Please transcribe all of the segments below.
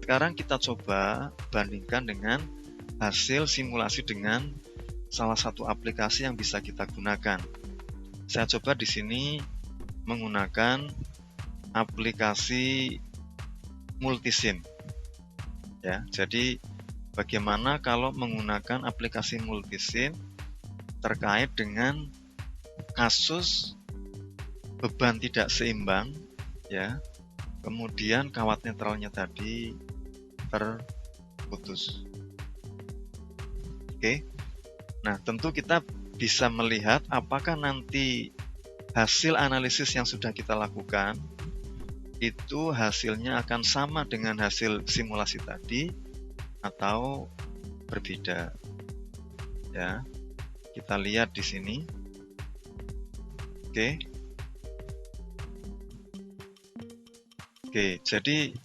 Sekarang kita coba bandingkan dengan hasil simulasi dengan salah satu aplikasi yang bisa kita gunakan. Saya coba di sini menggunakan aplikasi Multisim. Ya, jadi bagaimana kalau menggunakan aplikasi Multisim terkait dengan kasus beban tidak seimbang, ya, kemudian kawat netralnya tadi terputus. Oke, nah tentu kita bisa melihat apakah nanti hasil analisis yang sudah kita lakukan itu hasilnya akan sama dengan hasil simulasi tadi atau berbeda. Ya, kita lihat di sini. Oke, jadi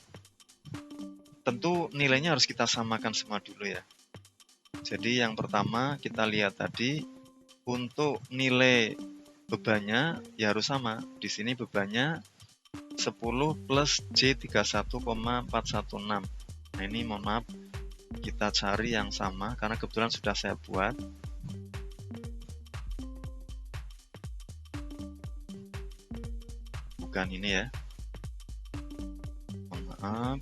tentu nilainya harus kita samakan semua dulu ya. Jadi yang pertama kita lihat tadi untuk nilai bebannya ya harus sama. Di sini bebannya 10 plus J31,416. Nah ini mohon maaf, kita cari yang sama karena kebetulan sudah saya buat. Bukan ini ya. Mohon maaf.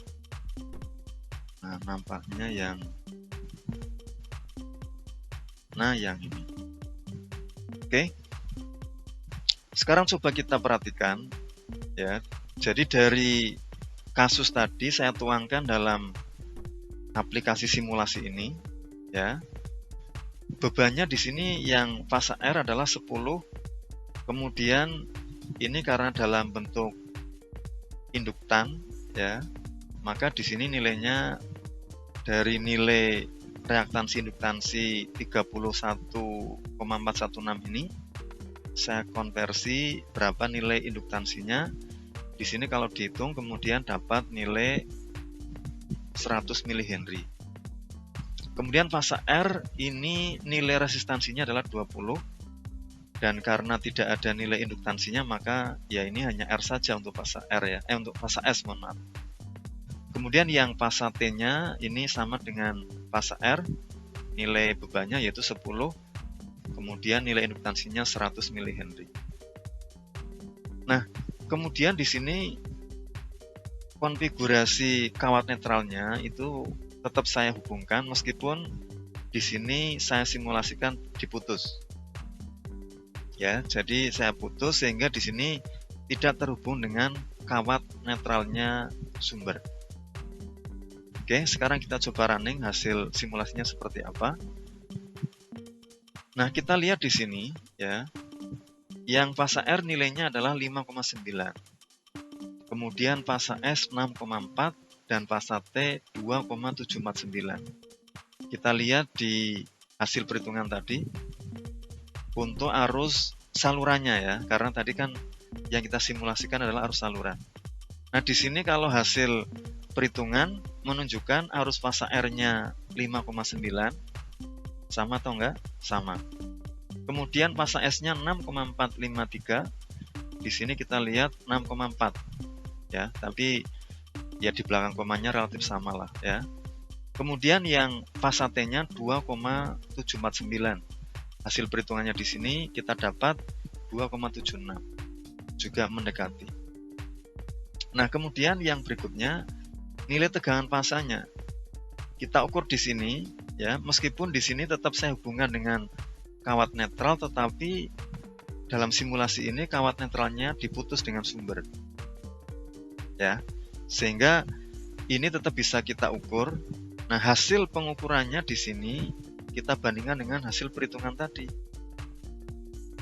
Nah nampaknya yang ini. Oke. Sekarang coba kita perhatikan ya. Jadi dari kasus tadi saya tuangkan dalam aplikasi simulasi ini ya. Bebannya di sini yang fasa R adalah 10. Kemudian ini karena dalam bentuk induktan ya. Maka di sini nilainya dari nilai reaktansi induktansi 31,416 ini saya konversi berapa nilai induktansinya. Di sini kalau dihitung kemudian dapat nilai 100 mH. Kemudian fasa R ini nilai resistansinya adalah 20. Dan karena tidak ada nilai induktansinya maka ya ini hanya R saja untuk fasa R ya. Untuk fasa S mohon maaf. Kemudian yang fasa T-nya ini sama dengan fasa R. Nilai bebannya yaitu 10. Kemudian nilai induktansinya 100 mH. Nah, kemudian di sini konfigurasi kawat netralnya itu tetap saya hubungkan meskipun di sini saya simulasikan diputus. Ya, jadi saya putus sehingga di sini tidak terhubung dengan kawat netralnya sumber. Oke, sekarang kita coba running hasil simulasinya seperti apa. Nah, kita lihat di sini ya. Yang fasa R nilainya adalah 5,9. Kemudian fasa S 6,4 dan fasa T 2,749. Kita lihat di hasil perhitungan tadi untuk arus salurannya ya, karena tadi kan yang kita simulasikan adalah arus saluran. Nah, di sini kalau hasil perhitungan menunjukkan arus fasa R-nya 5,9 sama atau enggak? Sama. Kemudian fasa S-nya 6,453. Di sini kita lihat 6,4 ya, tapi ya di belakang komanya relatif sama lah ya. Kemudian yang fasa T-nya 2,749. Hasil perhitungannya di sini kita dapat 2,76. Juga mendekati. Nah, kemudian yang berikutnya nilai tegangan fasanya. Kita ukur di sini ya, meskipun di sini tetap saya hubungkan dengan kawat netral, tetapi dalam simulasi ini kawat netralnya diputus dengan sumber. Ya. Sehingga ini tetap bisa kita ukur. Nah, hasil pengukurannya di sini kita bandingkan dengan hasil perhitungan tadi.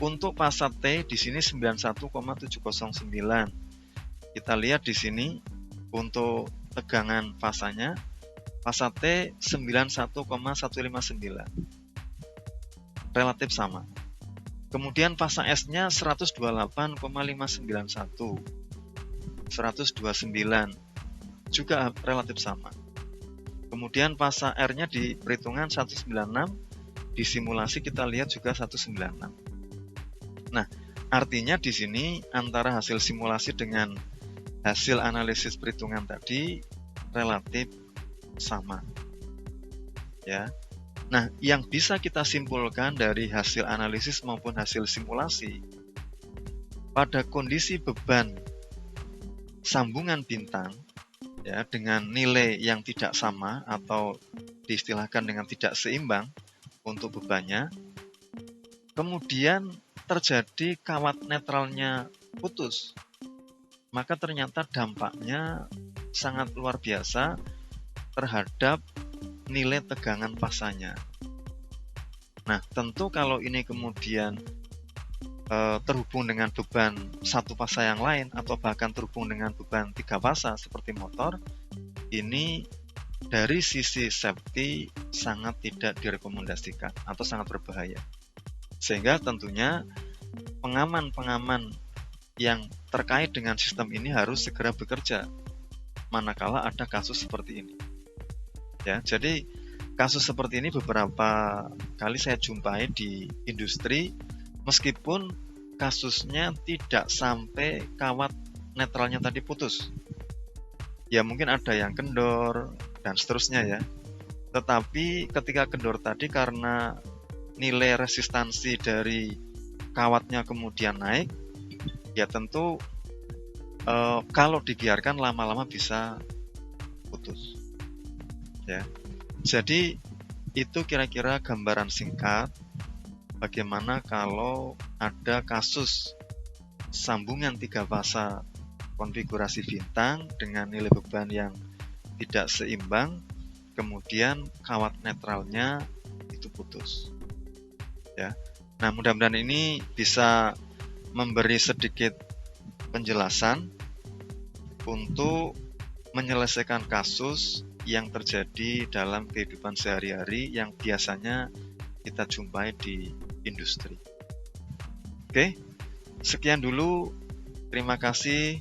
Untuk fasa T di sini 91,709. Kita lihat di sini untuk tegangan fasanya fasa T 91,159. Relatif sama. Kemudian fasa S-nya 128,591. 129 juga relatif sama. Kemudian fasa R-nya di perhitungan 196, di simulasi kita lihat juga 196. Nah, artinya di sini antara hasil simulasi dengan hasil analisis perhitungan tadi relatif sama. Ya. Nah, yang bisa kita simpulkan dari hasil analisis maupun hasil simulasi, pada kondisi beban sambungan bintang ya dengan nilai yang tidak sama atau diistilahkan dengan tidak seimbang untuk bebannya, kemudian terjadi kawat netralnya putus, maka ternyata dampaknya sangat luar biasa terhadap nilai tegangan pasanya. Nah, tentu kalau ini kemudian terhubung dengan beban satu fasa yang lain atau bahkan terhubung dengan beban 3 fasa seperti motor, ini dari sisi safety sangat tidak direkomendasikan atau sangat berbahaya. Sehingga tentunya pengaman-pengaman yang terkait dengan sistem ini harus segera bekerja manakala ada kasus seperti ini. Ya, jadi kasus seperti ini beberapa kali saya jumpai di industri, meskipun kasusnya tidak sampai kawat netralnya tadi putus. Ya mungkin ada yang kendor dan seterusnya ya. Tetapi ketika kendor tadi karena nilai resistansi dari kawatnya kemudian naik, ya tentu kalau dibiarkan lama-lama bisa putus. Ya. Jadi itu kira-kira gambaran singkat bagaimana kalau ada kasus sambungan 3 fasa konfigurasi bintang dengan nilai beban yang tidak seimbang, kemudian kawat netralnya itu putus. Ya. Nah, mudah-mudahan ini bisa memberi sedikit penjelasan untuk menyelesaikan kasus yang terjadi dalam kehidupan sehari-hari yang biasanya kita jumpai di industri. Oke, sekian dulu. Terima kasih.